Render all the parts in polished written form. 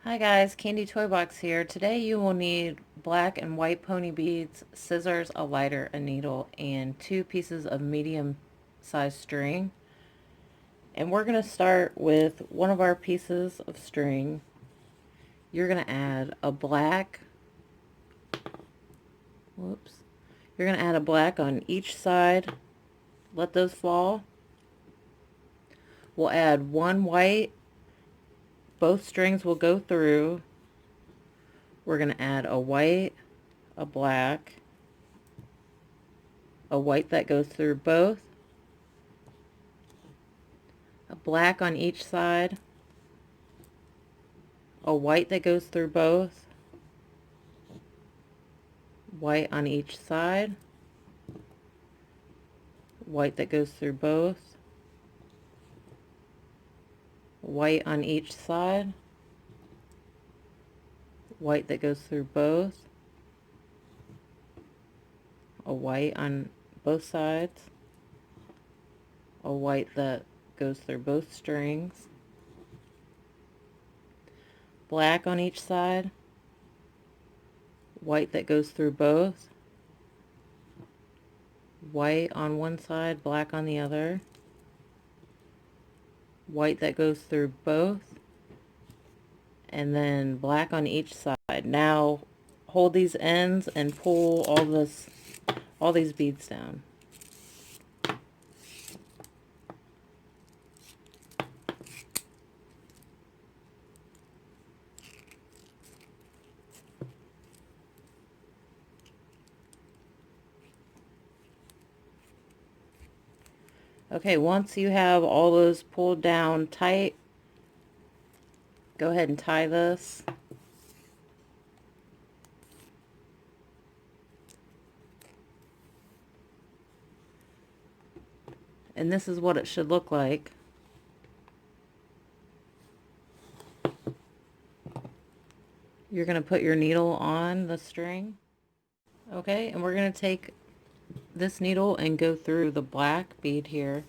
Hi guys, Candy Toy Box here. Today you will need black and white pony beads, scissors, a lighter, a needle, and 2 pieces of medium sized string. And we're going to start with one of our pieces of string. You're going to add a black, whoops, you're going to add a black on each side. Let those fall. We'll add one white. Both strings will go through. We're going to add a white, a black, a white that goes through both, a black on each side, a white that goes through both, white on each side, white that goes through both, white on each side, white that goes through both, a white on both sides, a white that goes through both strings, black on each side, white that goes through both, white on one side, black on the other, white that goes through both, and then black on each side. Now hold these ends and pull all these beads down. Okay, once you have all those pulled down tight, go ahead and tie this. And this is what it should look like. You're going to put your needle on the string. Okay, and we're going to take this needle and go through the black bead here.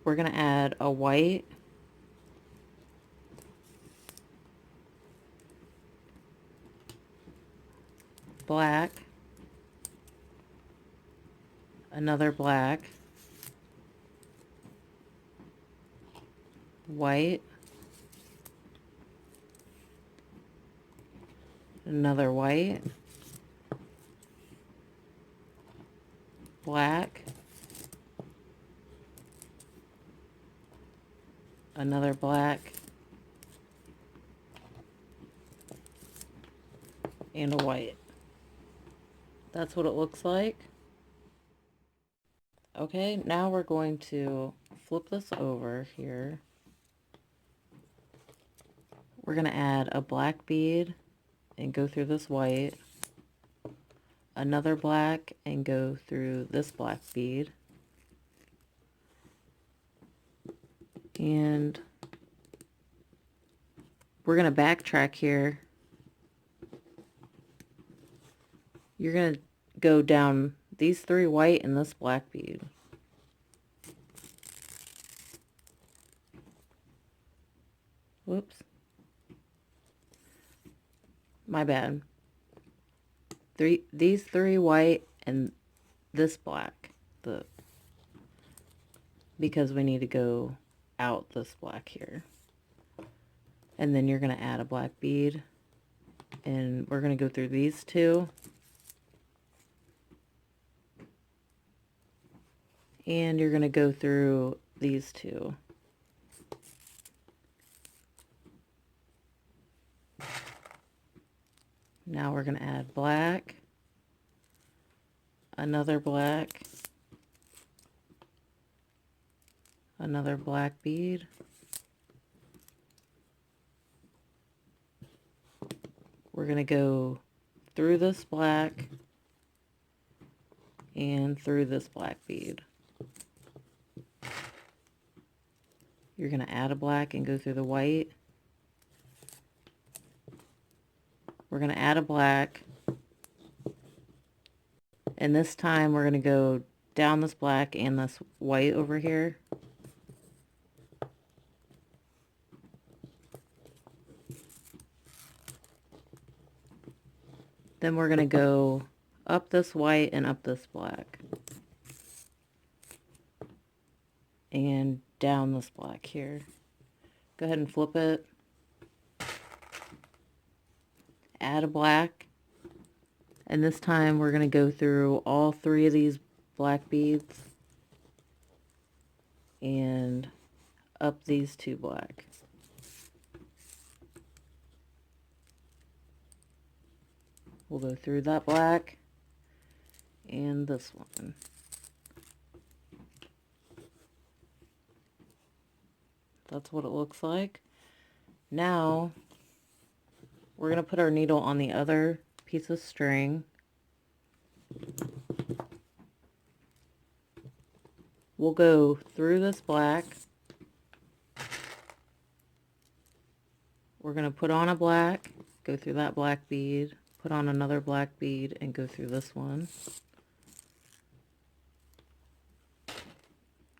We're going to add a white, black, another black, white, another white, black, another black, and a white. That's what it looks like. Okay, now we're going to flip this over here. We're going to add a black bead and go through this white, another black and go through this black bead, and we're going to backtrack here. You're going to go down these 3 white and this black bead. Whoops. My bad. These 3 white and this black. Because we need to go out this black here. And then you're going to add a black bead. And we're going to go through these 2. And you're going to go through these 2. Now we're going to add black, another black, another black bead, we're going to go through this black and through this black bead. You're going to add a black and go through the white. We're going to add a black, and this time we're going to go down this black and this white over here. Then we're going to go up this white and up this black. And down this black here. Go ahead and flip it. Add a black. And this time we're going to go through all 3 of these black beads and up these 2 black. We'll go through that black and this one. That's what it looks like. Now we're going to put our needle on the other piece of string. We'll go through this black. We're going to put on a black, go through that black bead, put on another black bead, and go through this one.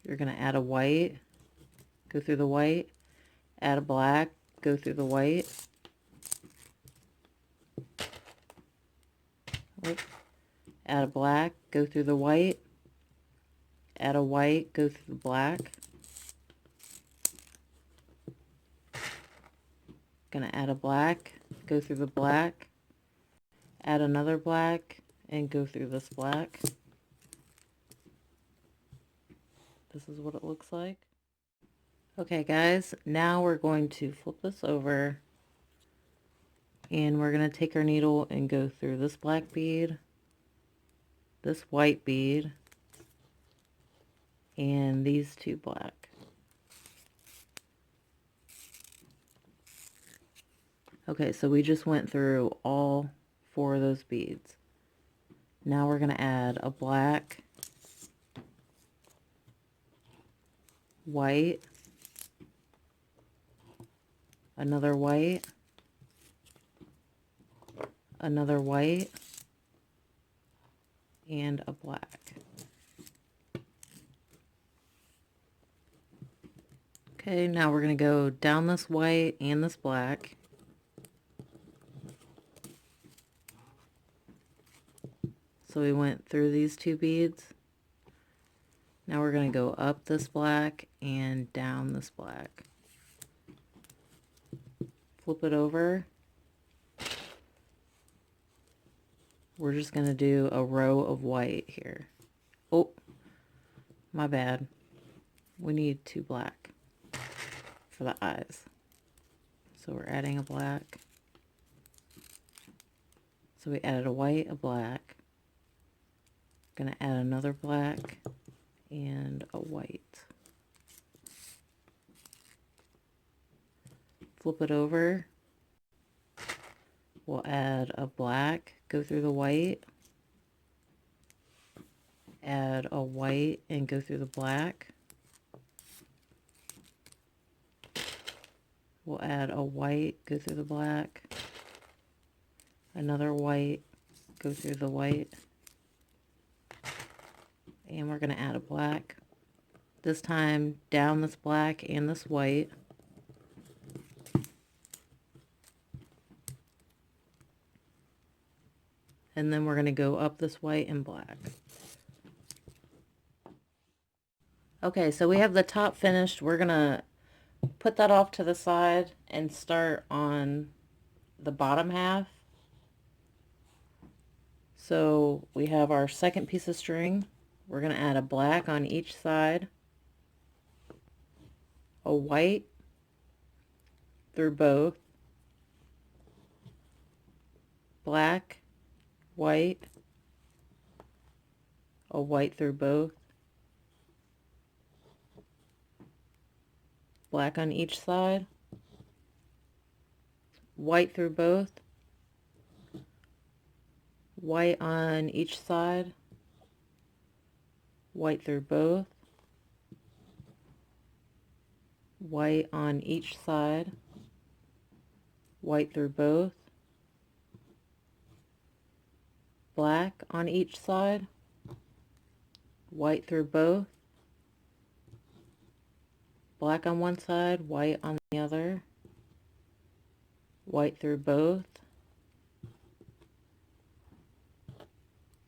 You're going to add a white, go through the white, add a black, go through the white. Add a black, go through the white, add a white, go through the black. Gonna add a black, go through the black, add another black, and go through this black. This is what it looks like. Okay guys, now we're going to flip this over and we're going to take our needle and go through this black bead, this white bead, and these 2 black. Okay, so we just went through all 4 of those beads. Now we're going to add a black, white, another white, another white, and a black. Okay, now we're going to go down this white and this black. So we went through these 2 beads. Now we're going to go up this black and down this black. Flip it over. We're just going to do a row of white here. Oh, my bad. We need 2 black for the eyes. So we're adding a black. So we added a white, a black. Going to add another black and a white. Flip it over. We'll add a black, go through the white, add a white and go through the black. We'll add a white, go through the black, another white, go through the white, and we're going to add a black. This time down this black and this white. And then we're going to go up this white and black. Okay, so we have the top finished. We're going to put that off to the side and start on the bottom half. So we have our second piece of string. We're going to add a black on each side, a white through both, black, white, a white through both, black on each side, white through both, white on each side, white through both, white on each side, white through both, black on each side, white through both, black on one side, white on the other, white through both,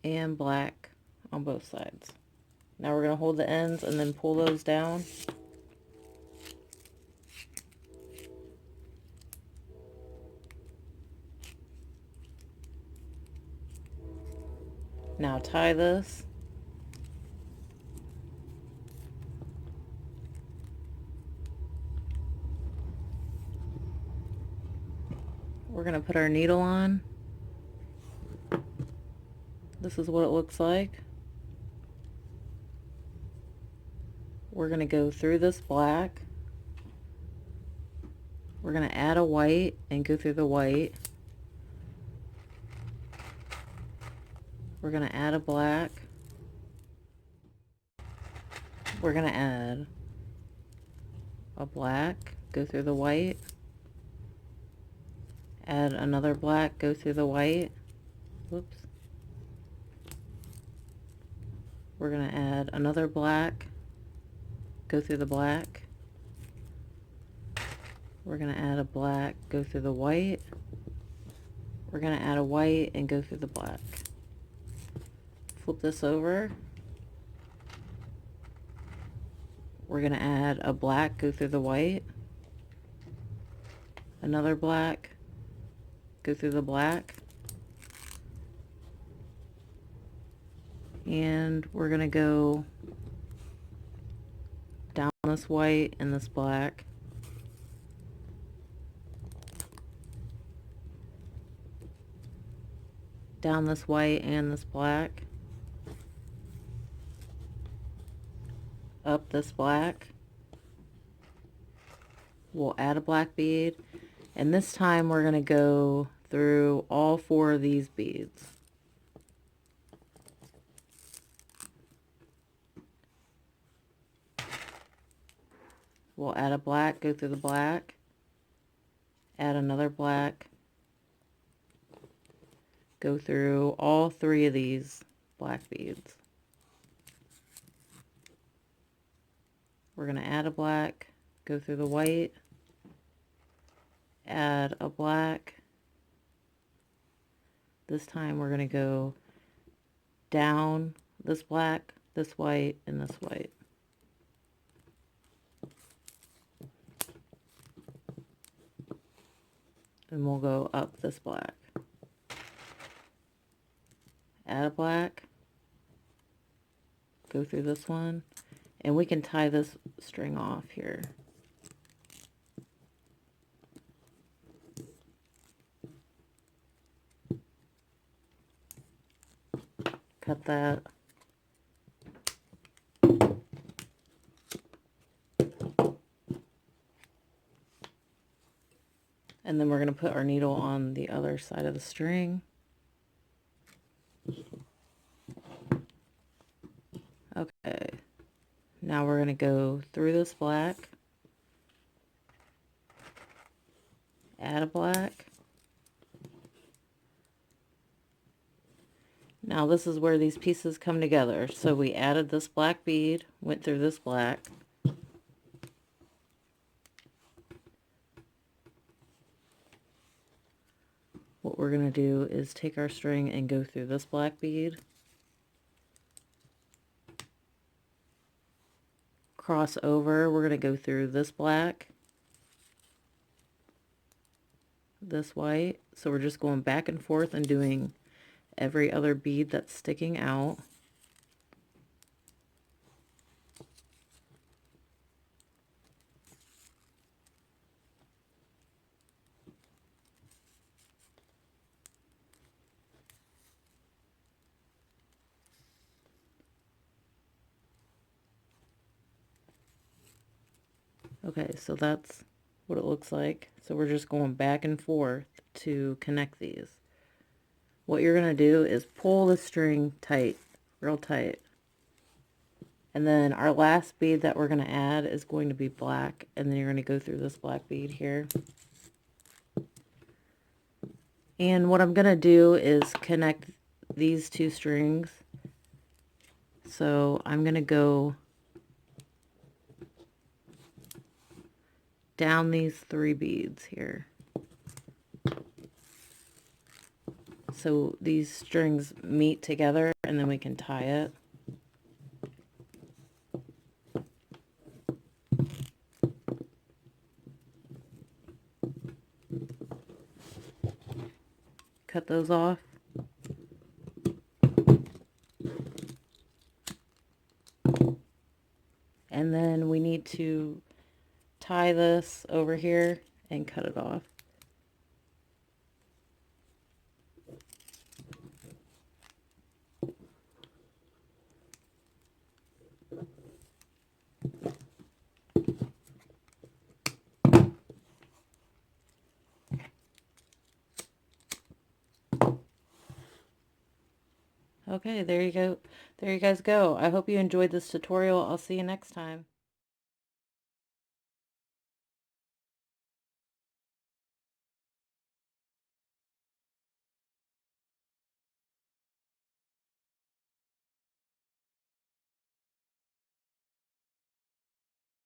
and black on both sides. Now we're going to hold the ends and then pull those down. Now tie this. We're going to put our needle on. This is what it looks like. We're going to go through this black. We're going to add a white and go through the white. We're going to add a black. We're going to add a black, go through the white. Add another black, go through the white. Whoops. We're going to add another black, go through the black. We're going to add a black, go through the white. We're going to add a white and go through the black. Flip this over. We're going to add a black, go through the white. Another black, go through the black. And we're going to go down this white and this black. Down this white and this black. Up this black. We'll add a black bead, and this time we're going to go through all 4 of these beads. We'll add a black, go through the black, add another black, go through all 3 of these black beads. We're going to add a black, go through the white, add a black. This time we're going to go down this black, this white, and this white. And we'll go up this black. Add a black, go through this one, and we can tie this string off here. Cut that. And then we're going to put our needle on the other side of the string. Okay. Now we're going to go through this black, add a black. Now this is where these pieces come together. So we added this black bead, went through this black. What we're going to do is take our string and go through this black bead, cross over. We're going to go through this black, this white. So we're just going back and forth and doing every other bead that's sticking out. Okay, so that's what it looks like. So we're just going back and forth to connect these. What you're going to do is pull the string tight, real tight. And then our last bead that we're going to add is going to be black. And then you're going to go through this black bead here. And what I'm going to do is connect these 2 strings So I'm going to go down these 3 beads here. So these strings meet together and then we can tie it. Cut those off. And then we need to tie this over here and cut it off. Okay, there you go. There you guys go. I hope you enjoyed this tutorial. I'll see you next time.